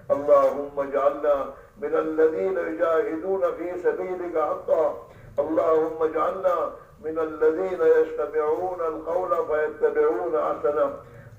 اللهم اجعلنا من الذين يجاهدون في سبيلك حقا. اللهم اجعلنا من الذين يستمعون القول فيتبعون احسنه.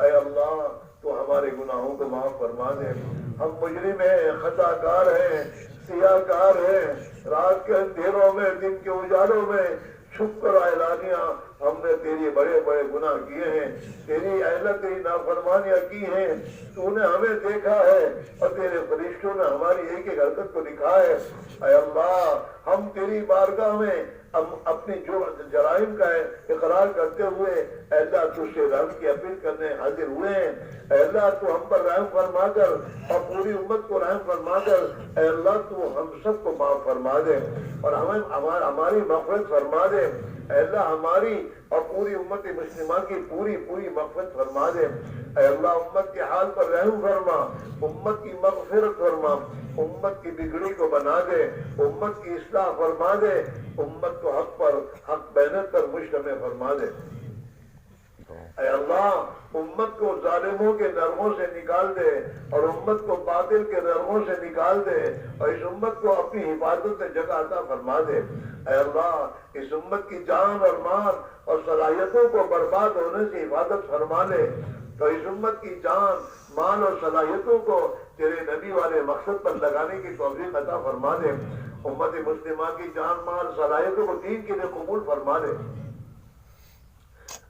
اے اللہ تو ہمارے گناہوں کو معاف فرما دے. ہم مجرم ہیں، خطا کار ہیں، سیاہ کار ہیں. رات کے اندھیروں میں، دن کے اجالوں میں چھپ کر اعلانیہ ہم نے تیری بڑے بڑے گناہ کیے ہیں، تیری تیری نافرمانیاں کی ہیں. تو نے ہمیں دیکھا ہے اور تیرے فرشتوں نے ہماری ایک ایک حرکت کو لکھا ہے. اے اللہ ہم تیری بارگاہ میں اپنی جو جرائم کا اقرار کرتے ہوئے اے اللہ تجھ سے رحم کی اپیل کرنے حاضر ہوئے ہیں. اے اللہ تو ہم پر رحم فرما کر اور پوری امت کو رحم فرما کر اے اللہ تو ہم سب کو معاف فرما دے اور ہماری مغفرت فرما دے. اے اللہ ہماری اور پوری امت مسلمہ کی پوری مغفرت فرما دے. اے اللہ امت کے حال پر رحم فرما، امت کی مغفرت فرما، امت کی بگڑی کو بنا دے، امت کی اصلاح فرما دے، امت کو حق بینت پر مجتمع فرما دے. اے اللہ امت کو ظالموں کے نرغوں سے نکال دے اور امت کو باطل کے نرغوں سے نکال دے اور اس امت کو اپنی حفاظت میں جگہ عطا فرما دے. اے اللہ اس امت کی جان اور مال اور صلاحیتوں کو برباد ہونے سے حفاظت فرما لے. تو اس امت کی جان مال اور صلاحیتوں کو تیرے نبی والے مقصد پر لگانے کی توفیق عطا فرما دے. امت مسلمہ کی جان مال صلاحیتوں کو دین کے لیے قبول فرما دے.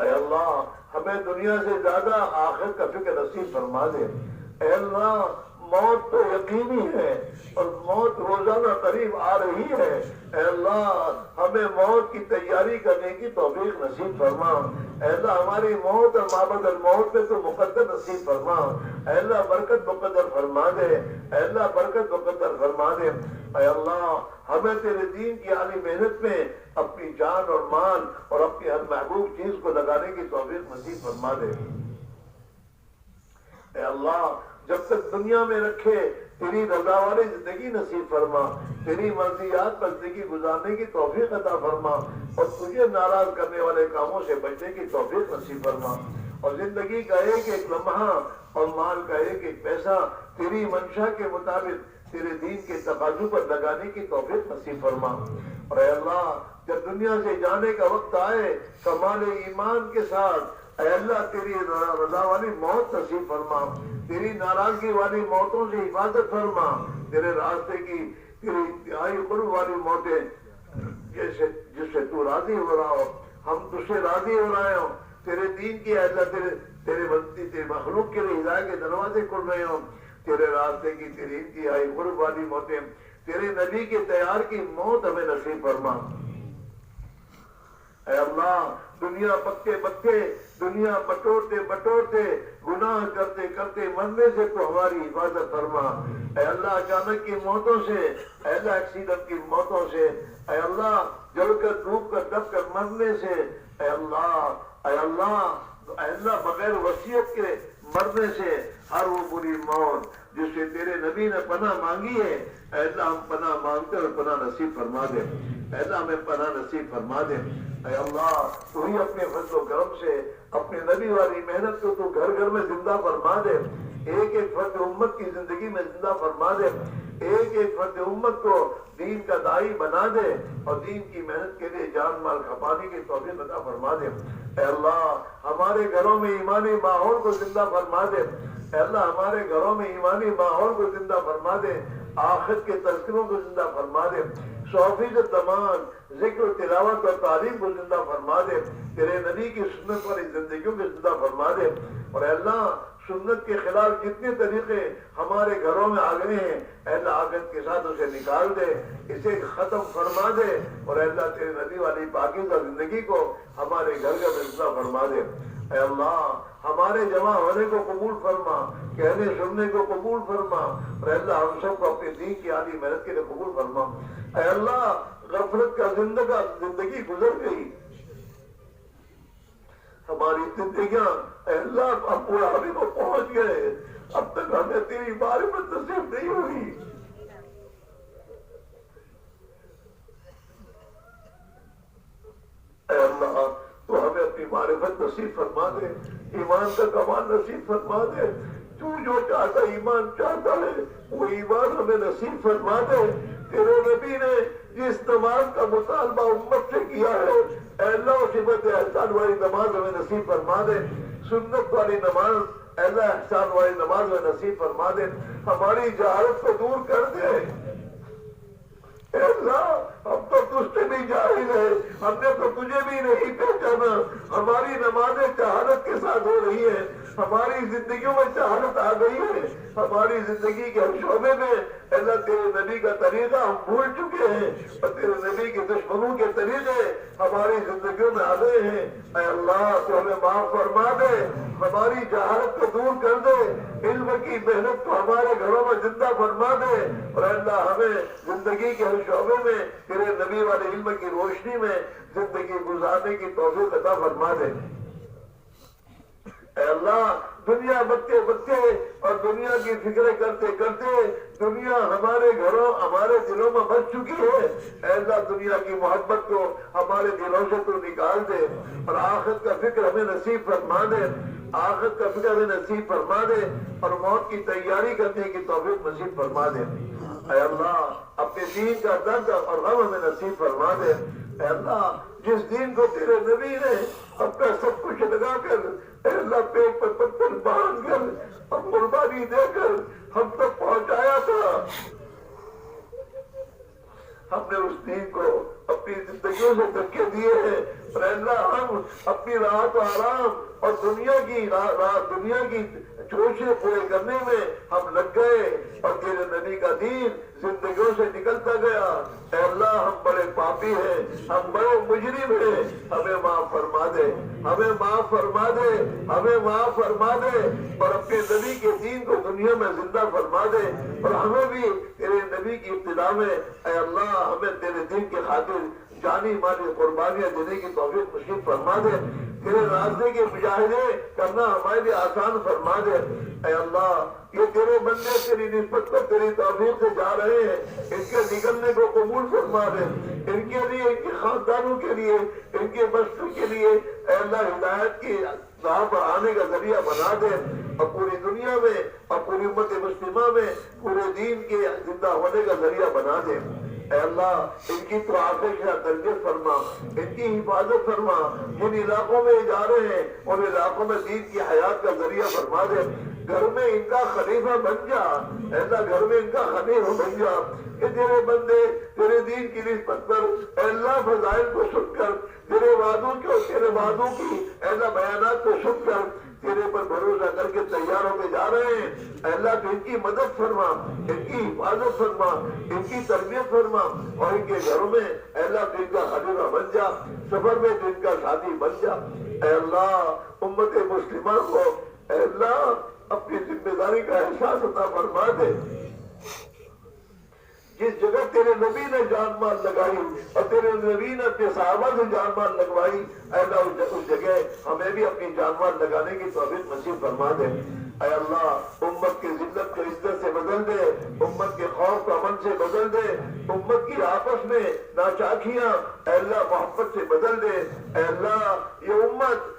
اے اللہ ہمیں دنیا سے زیادہ آخرت کا فکر نصیب فرما دے. اے اللہ موت تو یقینی ہے اور موت روزانہ قریب آ رہی ہے. اے اللہ ہمیں موت کی تیاری کرنے کی توفیق نصیب فرما. اے اللہ ہماری موت اور مابعد الموت میں تو مقدر نصیب فرما. اے اللہ برکت مقدر فرما دے. اے اللہ برکت مقدر فرما دے. اے اللہ ہمیں تیرے دین کی عالی محنت میں اپنی جان اور مال اور اپنی ہر محبوب چیز کو لگانے کی توفیق نصیب فرما دے. اے اللہ جب تک دنیا میں رکھے تیری رضا والی زندگی نصیب فرما، تیری مرضیات پر زندگی گزارنے کی توفیق عطا فرما اور تجھے ناراض کرنے والے کاموں سے بچنے کی توفیق نصیب فرما. اور زندگی کا ایک ایک لمحہ اور مال کا ایک ایک پیسہ تیری منشا کے مطابق تیرے دین کے تقاضوں پر لگانے کی توفیق نصیب فرما. اور اے اللہ جب دنیا سے جانے کا وقت آئے کمال ایمان کے ساتھ اے اللہ تیری رضا والی موت نصیب فرما، تیری ناراضگی والی موتوں سے حفاظت فرما، تیرے راستے کی تیری انتہائی قرب والی موتیں جس سے تو راضی ہو رہا ہو، ہم تجھ سے راضی ہو رہے ہوں. تیرے دین کی اے اللہ تیرے بندی تیرے مخلوق کے لیے ہدایت کے دروازے کھل رہے ہوں. تیرے راستے کی تیری انتہائی قرب والی موتیں، تیرے نبی کے تیار کی موت ہمیں نصیب فرما. اے اللہ دنیا پکتے دنیا بٹورتے گناہ کرتے کرتے مرنے سے تو ہماری حفاظت فرما. اے اللہ اچانک کی موتوں سے، اے اللہ ایکسیڈنٹ کی موتوں سے، اے اللہ جل کر ڈوب کر دب کر مرنے سے، اے اللہ بغیر وصیت کے مرنے سے، ہر وہ بری موت جس سے تیرے نبی نے پناہ مانگی ہے اے اللہ ہم پناہ مانگتے اور پناہ نصیب فرما دے. اے اللہ ہمیں پناہ نصیب فرما دے. اے اللہ تو ہی اپنے فضل و کرم سے اپنے نبی والی محنت کو تو گھر گھر میں زندہ فرما دے. ایک ایک فرد امت کی زندگی میں زندہ فرما دے. ایک ایک فرد امت کو دین کا داعی بنا دے اور دین کی محنت کے لیے جان مال کھپانے کی توفیق عطا فرما دے. اے اللہ ہمارے گھروں میں ایمانی ماحول کو زندہ فرما دے. اے اللہ ہمارے گھروں میں ایمانی ماحول کو زندہ فرما دے. آخرت کے تذکروں کو زندہ فرما دے. 100% تمام ذکر و تلاوت اور تعلیم کو زندہ فرما دے. تیرے نبی کی سنت والی زندگیوں کو زندہ فرما دے. اور اے اللہ سنت کے خلاف جتنے طریقے ہمارے گھروں میں آ گئے ہیں اے اللہ آخرت کے ساتھ اسے نکال دے، اسے ختم فرما دے. اور اے اللہ تیرے نبی والی پاکیزہ زندگی کو ہمارے گھر گھر میں زندہ فرما دے. اے اللہ ہمارے جمع ہونے کو قبول فرما، کہنے سننے کو قبول فرما. اور اے اللہ ہم سب کو اپنے دین کی عالی محنت کے لیے قبول فرما. اے اللہ غفلت کا زندگی گزر گئی، ہماری زندگیاں اے اللہ اب بڑھاپے کو پہنچ گئے، اب تک ہمیں تیری معرفت نصیب نہیں ہوئی. اے اللہ تو ہمیں اپنی معرفت نصیب فرما دے، ایمان کا کمال نصیب فرما دے. تو جو چاہتا ایمان چاہتا ہے وہ ایمان ہمیں نصیب فرما دے۔ تیرے نبی نے جس نماز کا مطالبہ امت سے کیا ہے اے اللہ صفت احسان والی نماز ہمیں نصیب فرما دے، سنت والی نماز اے اللہ احسان والی نماز ہمیں نصیب فرما دے، ہماری جہالت کو دور کر دے۔ اے اللہ ہم تو تجھ سے بھی جاہل ہے، ہم نے تو تجھے بھی نہیں پہچانا، ہماری نمازیں جہالت کے ساتھ ہو رہی ہیں، ہماری زندگیوں میں جہالت آ گئی ہے، ہماری زندگی کے ہر شعبے میں اللہ تیرے نبی کا طریقہ ہم بھول چکے ہیں اور تیرے نبی کے دشمنوں کے طریقے ہماری زندگیوں میں آ گئے ہیں۔ اے اللہ تو ہمیں معاف فرما دے، ہماری جہالت کو دور کر دے، علم کی محنت کو ہمارے گھروں میں زندہ فرما دے اور اے اللہ ہمیں زندگی کے ہر شعبے میں تیرے نبی والے علم کی روشنی میں زندگی گزارنے کی توفیق عطا فرما دے۔ اے اللہ دنیا بچتے بچتے اور دنیا کی فکریں کرتے کرتے دنیا ہمارے گھروں ہمارے دلوں میں بچ چکی ہے۔ اے اللہ دنیا کی محبت کو ہمارے دلوں سے تو نکال دے اور آخرت کا فکر ہمیں نصیب فرما دے، آخرت کا فکر ہمیں نصیب فرما دے اور موت کی تیاری کرنے کی توفیق نصیب فرما دے۔ اے اللہ اپنے دین کا درد اور غم ہمیں نصیب فرما دے۔ اے اللہ جس دین کو تیرے نبی نے اپنا سب کچھ لگا کر اے اللہ پیٹ پر پتھر باندھ کر اور قربانی دے کر ہم تک پہنچایا تھا، ہم نے اس دین کو اپنی زندگیوں سے دھکے دیے ہیں اور اے اللہ ہم اپنی راحت و آرام اور دنیا کی جوشیں پورے کرنے میں ہم لگ گئے اور تیرے نبی کا دین زندگیوں سے نکلتا گیا۔ اے اللہ ہم بڑے پاپی ہیں، ہم بڑے مجرم ہیں، ہمیں معاف فرما دے، ہمیں معاف فرما دے، ہمیں معاف فرما دے اور اپنے نبی کے دین کو دنیا میں زندہ فرما دے اور ہمیں بھی تیرے نبی کی ابتدا میں اے اللہ ہمیں تیرے دین کی خاطر جانی مالی قربانیاں دینے کی توفیق نصیب فرما دے، تیرے راستے کے مجاہدے کرنا ہمارے لیے آسان فرما دے۔ اے اللہ یہ تیرے بندے تیری نسبت پر تیری توفیق سے جا رہے ہیں، ان کے نکلنے کو قبول فرما دے، ان کے لیے ان کے خاندانوں کے لیے ان کے بستوں کے لیے اے اللہ ہدایت کی راہ پر آنے کا ذریعہ بنا دے اور پوری دنیا میں اور پوری امت مسلمہ میں پورے دین کے زندہ ہونے کا ذریعہ بنا دے۔ اے اللہ ان کی تو آخر سے تربیت فرما، ان کی حفاظت فرما، جن علاقوں میں جا رہے ہیں ان علاقوں میں دین کی حیات کا ذریعہ فرما دے، گھر میں ان کا خلیفہ بن جا، اے اللہ گھر میں ان کا خلیفہ بن جا کہ تیرے بندے تیرے دین کی نسبت پر اے اللہ فضائل کو سن کر تیرے وعدوں کی اے اللہ بیانات کو سن کر تیرے پر بھروسہ کر کے تیار ہو کے جا رہے ہیں۔ اے اللہ تو ان کی مدد فرما، ان کی حفاظت فرما، ان کی تربیت فرما اور ان کے گھروں میں اے اللہ تو ان کا خلیفہ بن جا، سفر میں تو ان کا ساتھی بن جا۔ اے اللہ امت مسلمہ کو اے اللہ اپنی ذمہ داری کا احساس عطا فرما دے۔ جس جگہ تیرے نبی نے جان مال لگائی اور تیرے نبی نے اپنے صحابہ سے جان مال لگوائی، اے اللہ اس جگہ ہمیں بھی اپنی جان مال لگانے کی توفیق نصیب فرما دے۔ اے اللہ امت کی ذلت کو عزت سے بدل دے، امت کے خوف کو امن سے بدل دے، امت کی آپس میں ناچاکیاں اے اللہ محبت سے بدل دے۔ اے اللہ یہ امت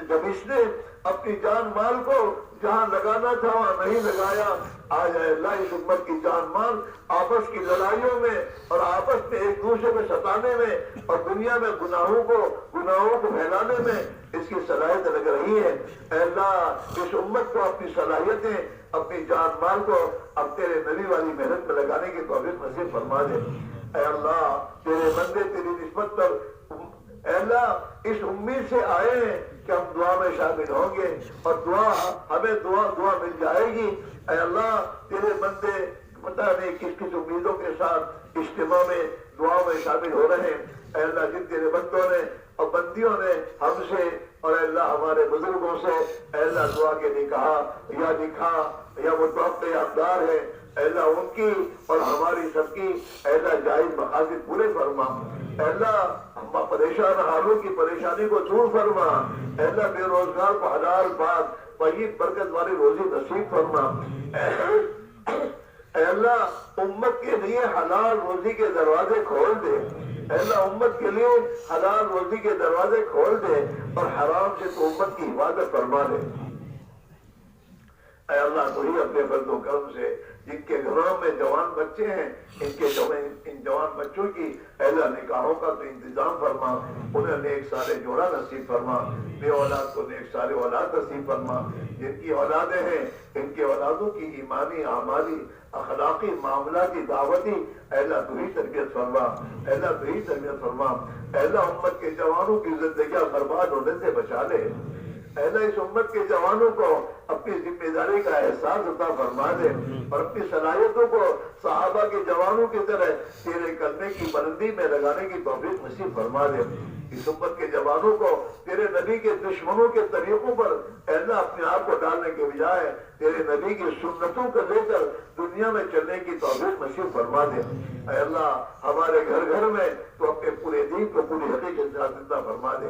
جب اس نے اپنی جان مال کو جہاں لگانا تھا وہاں نہیں لگایا، آج اے اللہ اس امت کی جان مال آپس کی لڑائیوں میں اور آپس میں ایک دوسرے میں ستانے میں اور دنیا میں گناہوں کو پھیلانے میں اس کی صلاحیت لگ رہی ہے۔ اے اللہ اس امت کو اپنی صلاحیتیں اپنی جان مال کو اب تیرے نبی والی محنت میں لگانے کی توفیق نصیب فرما دے۔ اے اللہ تیرے بندے تیری نسبت پر اے اللہ اس امید سے آئے ہیں کہ ہم دعا میں شامل ہوں گے اور ہمیں دعا مل جائے گی۔ اے اللہ تیرے بندے پتہ نہیں کس کس امیدوں کے ساتھ اجتماع میں دعا میں شامل ہو رہے ہیں۔ اے اللہ جن تیرے بندوں نے اور بندیوں نے ہم سے اور اے اللہ ہمارے بزرگوں سے اے اللہ دعا کے لیے کہا یا لکھا یا متوقع یادگار ہے، اے اللہ ان کی اور ہماری سب کی اے اللہ جائز مقاصد پورے فرما۔ اے اللہ ہم پریشان حالوں کی پریشانی کو دور فرما۔ اے اللہ بے روزگار کو حلال پاک طیب برکت والی روزی نصیب فرما۔ اے اللہ امت کے لیے حلال روزی کے دروازے کھول دے۔ اے اللہ امت کے لیے حلال روزی کے دروازے کھول دے اور حرام سے تو امت کی حفاظت فرما دے۔ اے اللہ تو ہی اپنے فضل و کرم سے جن کے گھروں میں جوان بچے ہیں ان جوان بچوں کی اے اللہ نکاحوں کا تو انتظام فرما، انہیں نیک سارے جوڑا نصیب فرما، بے اولاد کو نیک سارے اولاد نصیب فرما، جن کی اولادیں ہیں ان کے اولادوں کی ایمانی اعمالی اخلاقی معاملاتی دعوتی اے اللہ تو ہی تربیت فرما، اے اللہ تو ہی تربیت فرما، اے اللہ امت کے جوانوں کی زندگیاں برباد ہونے سے بچا لے، اے اللہ اس امت کے جوانوں کو اپنی ذمہ داری کا احساس عطا فرما دے اور اپنی صلاحیتوں کو صحابہ کے جوانوں کی طرح تیرے کلمے کی بلندی میں لگانے کی توفیق نصیب فرما دے، اس امت کے جوانوں کو تیرے نبی کے دشمنوں کے طریقوں پر اے اللہ اپنے آپ کو ڈالنے کے بجائے تیرے نبی کی سنتوں کو لے کر دنیا میں چلنے کی توفیق نصیب فرما دے، اے اللہ ہمارے گھر گھر میں تو اپنے پورے دین کو پوری حقیقت سے زندہ فرما دے،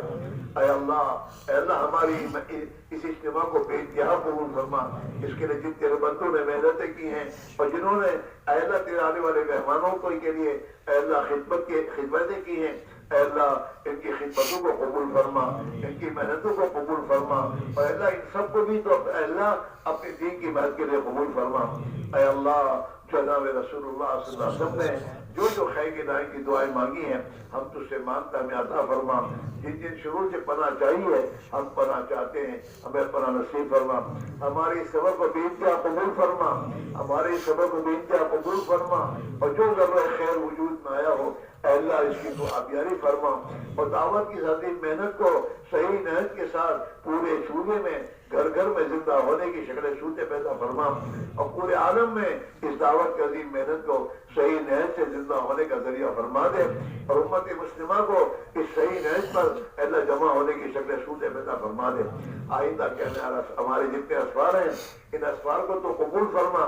اے اللہ ہماری اس اجتماع کو بے انتہا قبول فرما، اس کے لیے جن تیرے بندوں نے محنتیں کی ہیں اور جنہوں نے اے اللہ تیرے آنے والے مہمانوں کو کے لیے اے اللہ خدمتیں کی ہیں، اے اللہ ان کی خدمتوں کو قبول فرما، ان کی محنتوں کو قبول فرما، اور اے اللہ ان سب کو بھی تو اے اللہ اپنے دین کی محنت کے لیے قبول فرما، اے اللہ جناب رسول اللہ صلی اللہ علیہ وسلم نے جو خیر کی دعائیں کی دعائیں مانگی ہیں ہم تجھ سے مانگتا ہمیں عطا فرما، جن شرور سے پناہ چاہیے ہم پناہ چاہتے ہیں ہمیں پناہ نصیب فرما، ہماری سبب کو بے انتہا قبول فرما، ہماری سبب کو بے انتہا قبول فرما، اور جو ذرہ خیر وجود میں آیا ہو اے اللہ اس کی تو آبیاری فرما، اور دعوت کی ذاتی محنت کو صحیح محنت کے ساتھ پورے شعبے میں گھر گھر میں زندہ ہونے کی شکل صورتیں پیدا فرما، اور پورے عالم میں اس دعوت کی عظیم محنت کو صحیح نہج سے زندہ ہونے کا ذریعہ فرما دے، اور امت مسلمہ کو اس صحیح نہج پر اللہ جمع ہونے کی شکل صورتیں پیدا فرما دے، آئندہ کہنے ہمارے جتنے اسفار ہیں ان اسفار کو تو قبول فرما،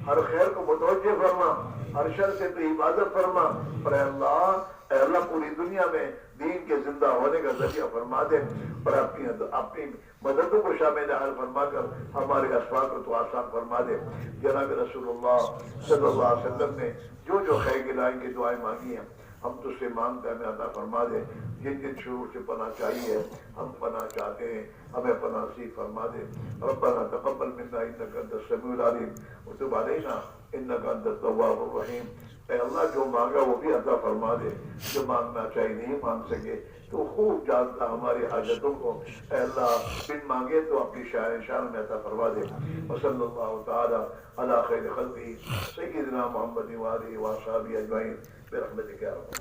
ہر خیر کو متوجہ فرما، ہر شر سے تو عبادت فرما، اور اے اللہ پوری دنیا میں دین کے زندہ ہونے کا ذریعہ فرما دے، اور اپنی مددوں کو شامل حال فرما کر ہمارے اسفار کو تو آسان فرما دے، جناب رسول اللہ صلی اللہ علیہ وسلم نے جو خیر گلائیں کی دعائیں مانگی ہیں ہم تجھ سے مانگتے ہمیں عطا فرما دے، جن شرور سے پناہ چاہیے ہم پناہ چاہتے ہیں ہمیں پناہ نصیب فرما دے، ربنا تقبل منا انک انت السمیع العلیم وتب علینا انک انت التواب الرحیم، اے اللہ جو مانگا وہ بھی عطا فرما دے، جو مانگنا چاہیے نہیں مانگ سکے تو خوب جانتا ہماری حاجتوں کو، اے اللہ بن مانگے تو اپنی شان میں عطا فرما دے، وصلی اللہ تعالی علی خیر خلقہ سیدنا محمد وآلہ وصحبہ اجمعین برحمتک یا رب۔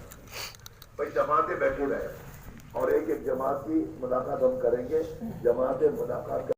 بھائی جماعتیں بیٹھی رہے اور ایک جماعت کی ملاقات ہم کریں گے، جماعتیں ملاقات